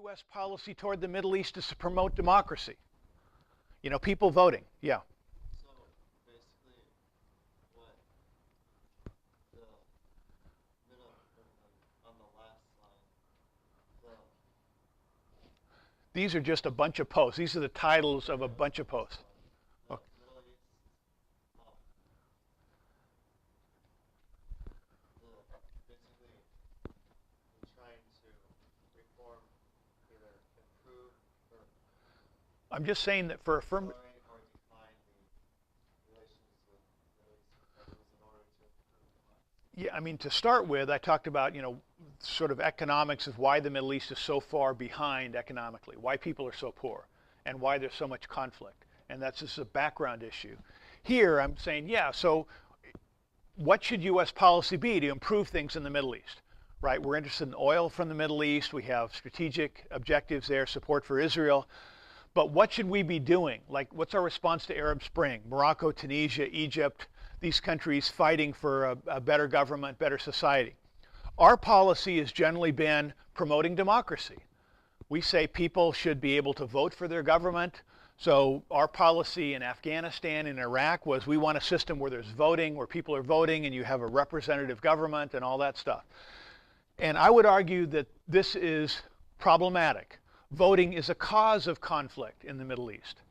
U.S. policy toward the Middle East is to promote democracy. You know, people voting. Yeah. So basically, what the middle on the last slide, These are just a bunch of posts. These are the titles of a bunch of posts. the Okay. Middle East, basically, we're trying to reform, either improve or I'm just saying that for affirmative. accelerate or define the relations with Middle Eastern countries in order to improve democracy. Yeah, I mean, to start with, I talked about, you know, sort of economics of why the Middle East is so far behind economically, why people are so poor, and why there's so much conflict. And that's just a background issue. Here, I'm saying, yeah, so what should U.S. policy be to improve things in the Middle East? Right, we're interested in oil from the Middle East. We have strategic objectives there, support for Israel. But what should we be doing? Like, what's our response to Arab Spring? Morocco, Tunisia, Egypt, these countries fighting for a better government, better society. Our policy has generally been promoting democracy. We say people should be able to vote for their government. So our policy in Afghanistan and Iraq was we want a system where there's voting, where people are voting and you have a representative government and all that stuff. And I would argue that this is problematic. Voting is a cause of conflict in the Middle East.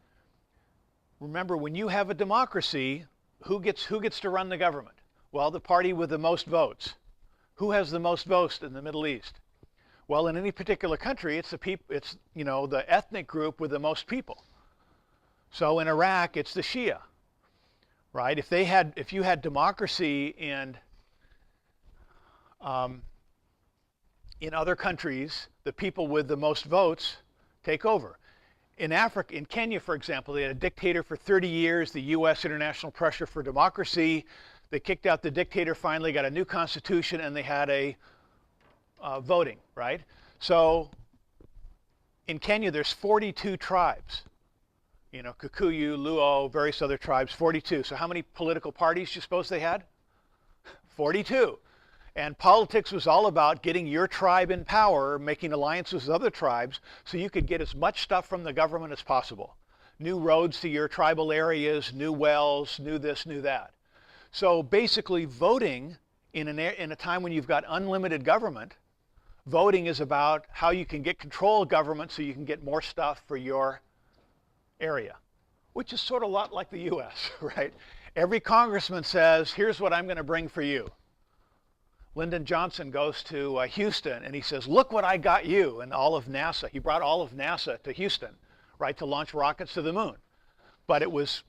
Remember, when you have a democracy, who gets to run the government? Well, the party with the most votes. Who has the most votes in the Middle East? Well, in any particular country, it's you know, the ethnic group with the most people. So in Iraq, it's the Shia, right? If you had democracy in other countries, the people with the most votes take over. In Africa, in Kenya, for example, they had a dictator for 30 years, the U.S. international pressure for democracy. They kicked out the dictator, finally got a new constitution, and they had a voting, right? So in Kenya, there's 42 tribes. You know, Kikuyu, Luo, various other tribes, 42. So how many political parties do you suppose they had? 42. And politics was all about getting your tribe in power, making alliances with other tribes so you could get as much stuff from the government as possible. New roads to your tribal areas, new wells, new this, new that. So basically voting in a time when you've got unlimited government, voting is about how you can get control of government so you can get more stuff for your area, which is sort of a lot like the U.S., right? Every congressman says, here's what I'm going to bring for you. Lyndon Johnson goes to Houston and he says, look what I got you, and all of NASA. He brought all of NASA to Houston, right, to launch rockets to the moon. But it was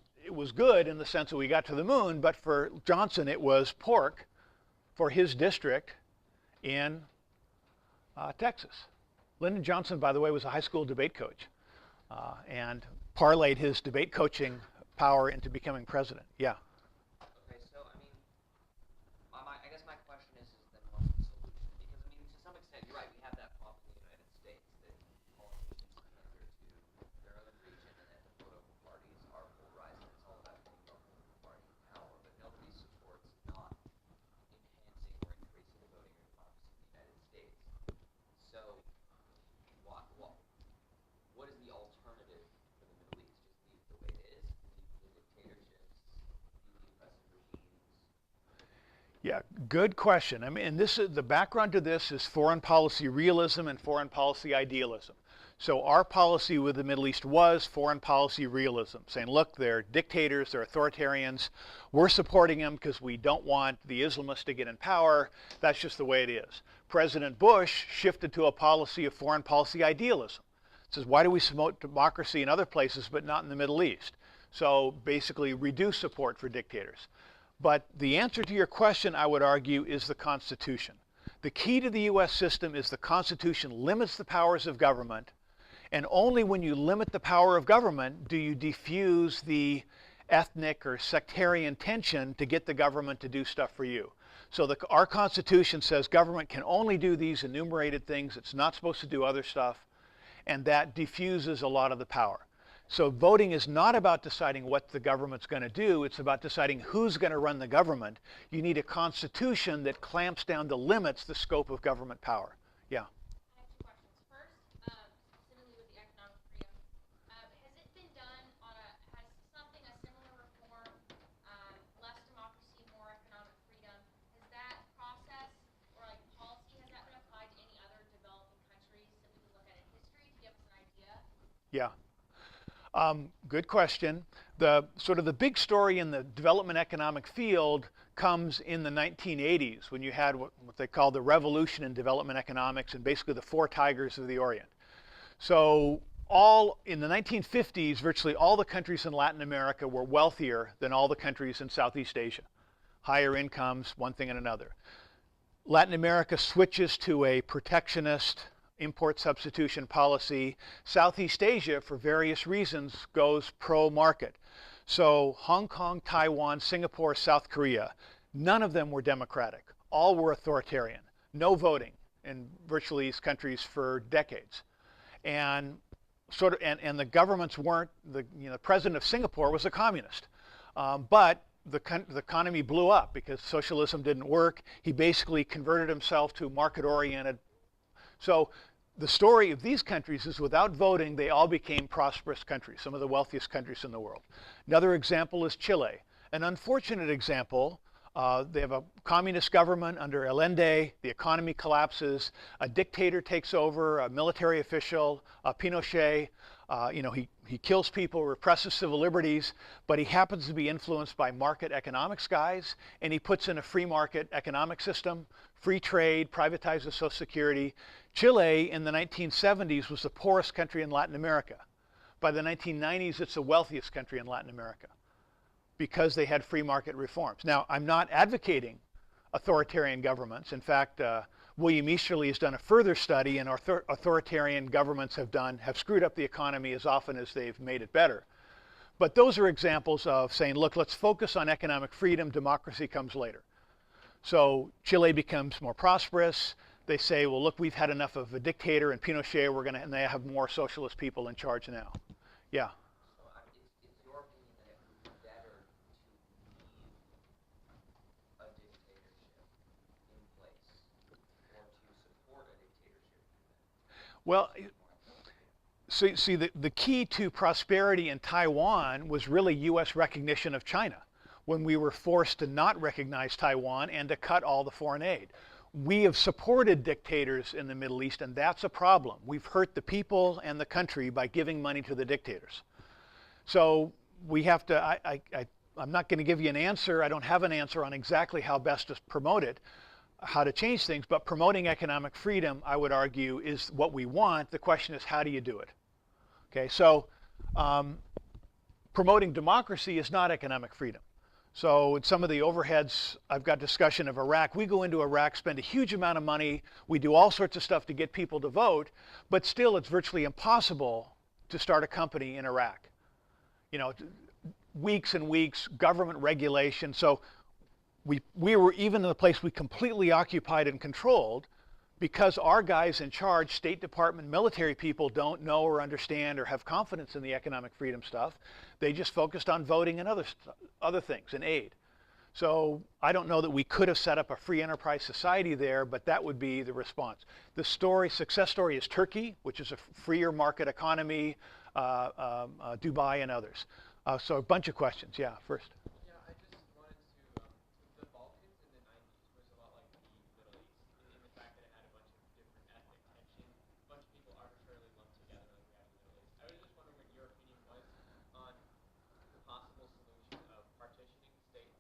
good in the sense that we got to the moon, but for Johnson it was pork for his district in Texas. Lyndon Johnson, by the way, was a high school debate coach and parlayed his debate coaching power into becoming president. Yeah. Okay, so I mean, I guess my question is then what's the solution? Because I mean, to some extent, you're right. We have that problem in the United States that politicians pander to their own region, and that the political parties are polarized. And it's all about getting the political party in power, but nobody supports not enhancing or increasing the voting or democracy in the United States. So, what is the alternative for the Middle East? Just leave it the way it is, leave the dictatorships, leave the oppressive regimes. Yeah, good question. I mean, and this is the background to this is foreign policy realism and foreign policy idealism. So our policy with the Middle East was foreign policy realism, saying, look, they're dictators, they're authoritarians. We're supporting them because we don't want the Islamists to get in power. That's just the way it is. President Bush shifted to a policy of foreign policy idealism. It says, why do we promote democracy in other places but not in the Middle East? So basically reduce support for dictators. But the answer to your question, I would argue, is the Constitution. The key to the U.S. system is the Constitution limits the powers of government, and only when you limit the power of government do you diffuse the ethnic or sectarian tension to get the government to do stuff for you. So our Constitution says government can only do these enumerated things. It's not supposed to do other stuff, and that diffuses a lot of the power. So voting is not about deciding what the government's going to do. It's about deciding who's going to run the government. You need a constitution that clamps down the limits, the scope of government power. Yeah. I have two questions. First, Yeah. Good question. The sort of the big story in the development economic field comes in the 1980s when you had what they call the revolution in development economics and basically the four tigers of the Orient. So all in the 1950s, virtually all the countries in Latin America were wealthier than all the countries in Southeast Asia. Higher incomes, one thing and another. Latin America switches to a protectionist import substitution policy. Southeast Asia, for various reasons, goes pro-market. So Hong Kong, Taiwan, Singapore, South Korea, none of them were democratic. All were authoritarian. No voting in virtually these countries for decades. And and the governments weren't, the president of Singapore was a communist. But the economy blew up because socialism didn't work. He basically converted himself to market-oriented. So the story of these countries is without voting, they all became prosperous countries, some of the wealthiest countries in the world. Another example is Chile. An unfortunate example, they have a communist government under Allende, the economy collapses, a dictator takes over, a military official, Pinochet, he kills people, represses civil liberties, but he happens to be influenced by market economics guys, and he puts in a free market economic system, free trade, privatizes Social Security. Chile in the 1970s was the poorest country in Latin America. By the 1990s, it's the wealthiest country in Latin America because they had free market reforms. Now, I'm not advocating authoritarian governments. In fact, William Easterly has done a further study, and authoritarian governments have screwed up the economy as often as they've made it better. But those are examples of saying, look, let's focus on economic freedom, democracy comes later. So Chile becomes more prosperous. They say, well, look, we've had enough of a dictator and Pinochet, and they have more socialist people in charge now. Yeah. So it's your opinion that it would be better to leave a dictatorship in place or to support a dictatorship? Well, so see, the key to prosperity in Taiwan was really U.S. recognition of China when we were forced to not recognize Taiwan and to cut all the foreign aid. We have supported dictators in the Middle East, and that's a problem. We've hurt the people and the country by giving money to the dictators. So we have to, I'm not going to give you an answer. I don't have an answer on exactly how best to promote it, how to change things, but promoting economic freedom, I would argue, is what we want. The question is, how do you do it? Okay, so promoting democracy is not economic freedom. So in some of the overheads, I've got discussion of Iraq. We go into Iraq, spend a huge amount of money. We do all sorts of stuff to get people to vote, but still it's virtually impossible to start a company in Iraq. Weeks and weeks, government regulation. So we were even in the place we completely occupied and controlled because our guys in charge, State Department, military people, don't know or understand or have confidence in the economic freedom stuff. They just focused on voting and other things and aid. So I don't know that we could have set up a free enterprise society there, but that would be the response. The success story is Turkey, which is a freer market economy, Dubai and others. So a bunch of questions. Yeah, first. Yeah, I just wanted to, the Balkans in the 90s was a lot like the Middle East in the fact that it had a bunch of different ethnic tension, a bunch of people arbitrarily lumped together like we have in the Middle East. I was just wondering what your opinion was on the possible solution of partitioning states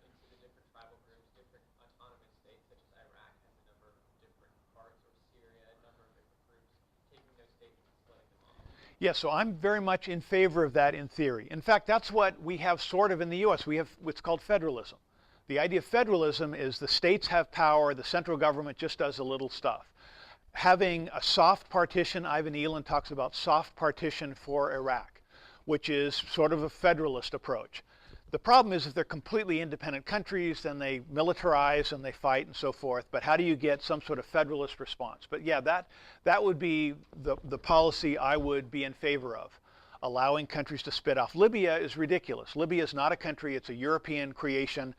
into the different tribal groups, different autonomous states, such as Iraq has a number of different parts, or Syria, a number of different groups, taking those states and splitting them off. Yeah, so I'm very much in favor of that in theory. In fact, that's what we have sort of in the U.S. We have what's called federalism. The idea of federalism is the states have power, the central government just does a little stuff. Having a soft partition, Ivan Eland talks about soft partition for Iraq, which is sort of a federalist approach. The problem is if they're completely independent countries, then they militarize and they fight and so forth. But how do you get some sort of federalist response? But yeah, that would be the policy I would be in favor of, allowing countries to split off. Libya is ridiculous. Libya is not a country. It's a European creation.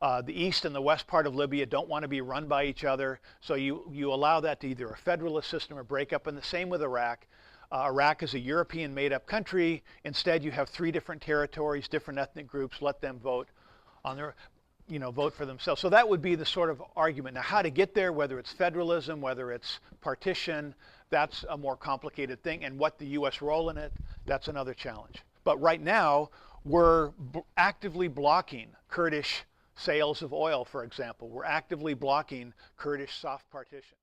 The east and the west part of Libya don't want to be run by each other. So you allow that to either a federalist system or break up. And the same with Iraq. Iraq is a European made-up country. Instead, you have 3 different territories, different ethnic groups. Let them vote on their. vote for themselves. So that would be the sort of argument. Now, how to get there, whether it's federalism, whether it's partition, that's a more complicated thing. And what the U.S. role in it, that's another challenge. But right now, we're actively blocking Kurdish sales of oil, for example. We're actively blocking Kurdish soft partition.